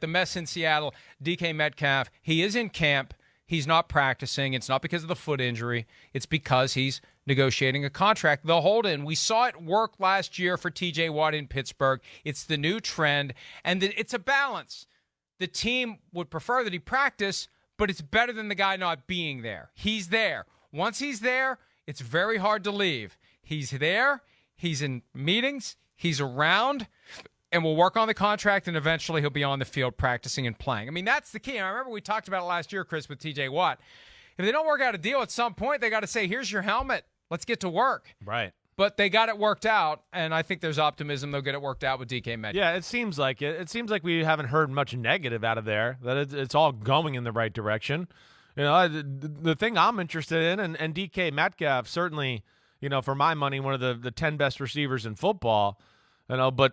the mess in Seattle, DK Metcalf, he is in camp. He's not practicing. It's not because of the foot injury. It's because he's negotiating a contract. They'll hold in. We saw it work last year for T.J. Watt in Pittsburgh. It's the new trend, and it's a balance. The team would prefer that he practice, but it's better than the guy not being there. He's there. Once he's there, it's very hard to leave. He's there. He's in meetings. He's around. And we'll work on the contract, and eventually he'll be on the field practicing and playing. I mean, that's the key. And I remember we talked about it last year, Chris, with T.J. Watt. If they don't work out a deal at some point, they got to say, here's your helmet. Let's get to work. Right. But they got it worked out, and I think there's optimism they'll get it worked out with DK Metcalf. Yeah, it seems like it. It seems like we haven't heard much negative out of there, that it's all going in the right direction. You know, the thing I'm interested in, and DK Metcalf, certainly, you know, for my money, one of the 10 best receivers in football, you know, but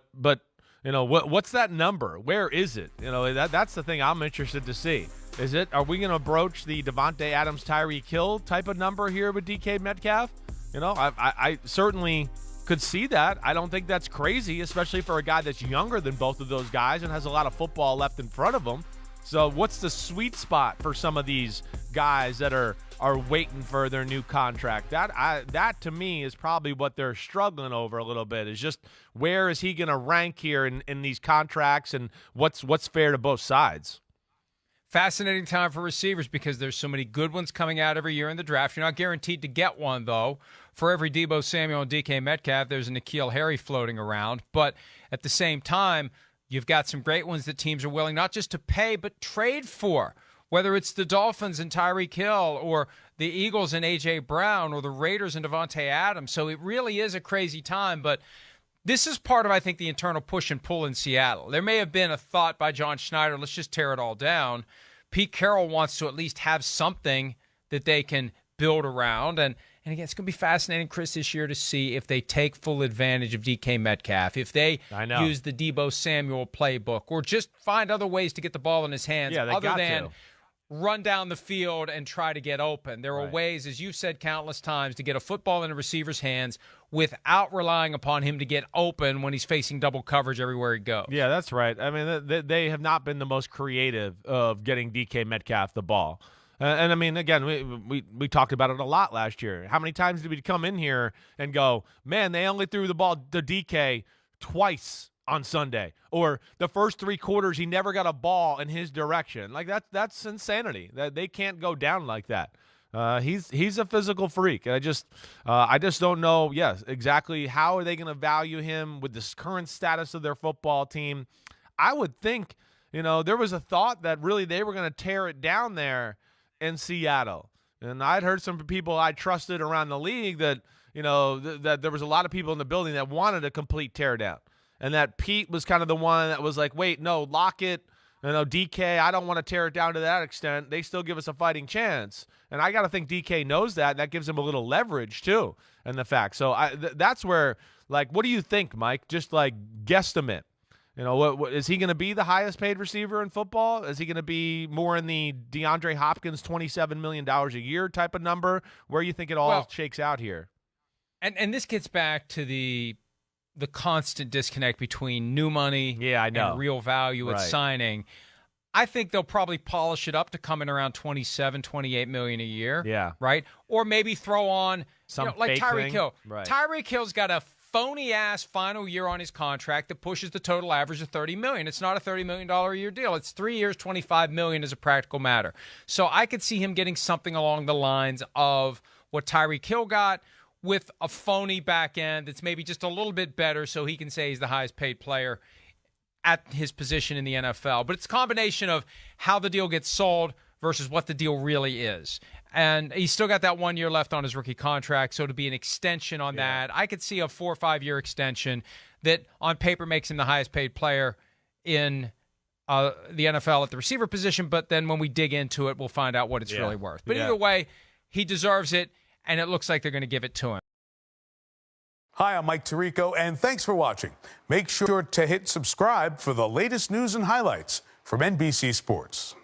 you know, what's that number? Where is it? You know, that's the thing I'm interested to see. Are we going to broach the Devontae Adams, Tyreek Hill type of number here with DK Metcalf? You know, I certainly could see that. I don't think that's crazy, especially for a guy that's younger than both of those guys and has a lot of football left in front of him. So what's the sweet spot for some of these guys that are waiting for their new contract? That to me is probably what they're struggling over a little bit, is just where is he going to rank here in these contracts, and what's fair to both sides. Fascinating time for receivers because there's so many good ones coming out every year in the draft. You're not guaranteed to get one, though. For every Deebo Samuel and DK Metcalf, there's a N'Keal Harry floating around. But at the same time, you've got some great ones that teams are willing not just to pay, but trade for, whether it's the Dolphins and Tyreek Hill or the Eagles and A.J. Brown or the Raiders and Devontae Adams. So it really is a crazy time, but this is part of, I think, the internal push and pull in Seattle. There may have been a thought by John Schneider, let's just tear it all down. Pete Carroll wants to at least have something that they can build around. And again, it's going to be fascinating, Chris, this year to see if they take full advantage of DK Metcalf, if they use the Deebo Samuel playbook, or just find other ways to get the ball in his hands other than run down the field and try to get open. There are ways, as you've said countless times, to get a football in a receiver's hands without relying upon him to get open when he's facing double coverage everywhere he goes. Yeah, that's right. I mean, they have not been the most creative of getting DK Metcalf the ball. And I mean, again, we talked about it a lot last year. How many times did we come in here and go, man, they only threw the ball to DK twice on Sunday, or the first 3 quarters he never got a ball in his direction? Like that's insanity. That they can't go down like that. He's a physical freak. I just don't know. Yes, exactly. How are they going to value him with this current status of their football team? I would think, you know, there was a thought that really they were going to tear it down there in Seattle, and I'd heard some people I trusted around the league that, you know, that there was a lot of people in the building that wanted a complete teardown. And that Pete was kind of the one that was like, wait, no, lock it. You know, DK, I don't want to tear it down to that extent. They still give us a fighting chance. And I got to think DK knows that. That gives him a little leverage, too, in the fact. So that's where, like, what do you think, Mike? Just, like, guesstimate. You know, what is he going to be the highest paid receiver in football? Is he going to be more in the DeAndre Hopkins $27 million a year type of number? Where do you think it all shakes out here? And this gets back to the constant disconnect between new money and real value at signing. I think they'll probably polish it up to come in around $27-28 million a year. Yeah. Right? Or maybe throw on some like Tyreek Hill. Right. Tyreek Hill's got a phony-ass final year on his contract that pushes the total average of $30 million. It's not a $30 million a year deal. It's 3 years, $25 million as a practical matter. So I could see him getting something along the lines of what Tyreek Hill got, with a phony back end that's maybe just a little bit better, so he can say he's the highest paid player at his position in the NFL. But it's a combination of how the deal gets sold versus what the deal really is. And he's still got that 1 year left on his rookie contract, so to be an extension on that, I could see a 4 or 5 year extension that on paper makes him the highest paid player in the NFL at the receiver position, but then when we dig into it, we'll find out what it's really worth. But either way, he deserves it, and it looks like they're going to give it to him. Hi, I'm Mike Tirico, and thanks for watching. Make sure to hit subscribe for the latest news and highlights from NBC Sports.